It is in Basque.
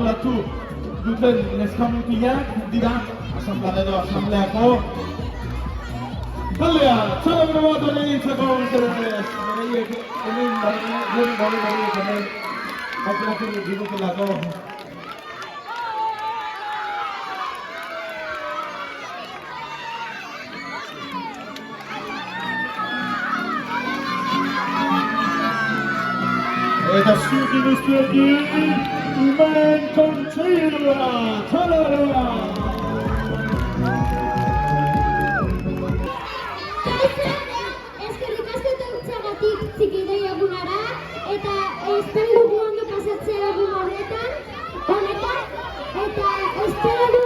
antolatu duten neskamutiak dira asambleako taldea. Txalabero bat hori egintzeko beraiek hemen beraiek hemen aukeratu digutelako. Eta zuki guztiekin, Umen Kontseilua, txalaroa! Eskerrik asko etortzeagatik txikidei egunara, eta espero dugu ondo pasatzea egun honetan, eta espero dugu